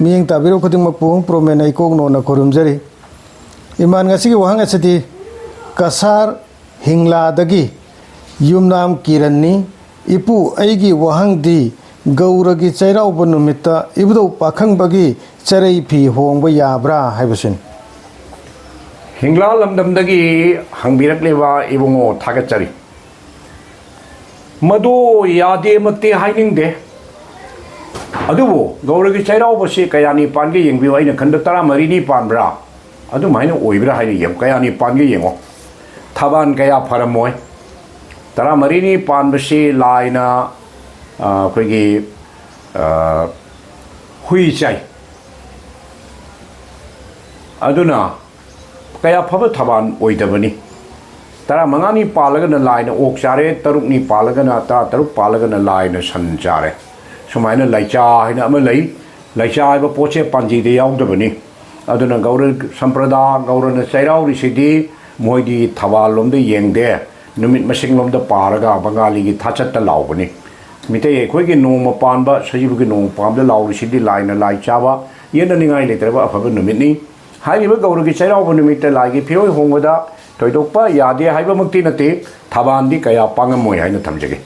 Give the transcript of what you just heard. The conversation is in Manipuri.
Miyang tabiro kuting mapung promen ay kong no na kurumjari. Iman nga sige wahang asati kasar hingla dagi yumnam kiranni ipu aigi wahang di Gauragi cheiraoba nimitta ibdo pakhang bagi charai phi hongba yabra haibasin. Hingla lamdamdagi hangbiraklewa ibungo thagachari. Madu yade mate hainingde. Adubo Gauragi cheiraoba se kayani pange yengbi aina khanda tara marini panbra. Adu maina oibra haini yem kayani pange yengo. Thaban kaya pharamoy. Tara marini panbase laina koigi hui chai aduna kaya phaba thaban oidabani tara mangani palagana laina ok chare tarukni palagana ta taruk palagana laina san chare sumaina laicha hina ama laicha ba poche panji de yaudabani aduna gaur samprada gaurana chairau risidi moidi thawal lomde yengde numit masing lomda paraga bangali gi thachatta laubani Mite koigi noma panba sajibu ki noma pamda lauri sidi laina lai chaba yena ningai letraba afaga numit ni haiba Gauragi cheiraoba nimitta laigi phiyoi hongwada toidokpa yade haiba mukti nate thabandi kaya pangamoy haina thamjage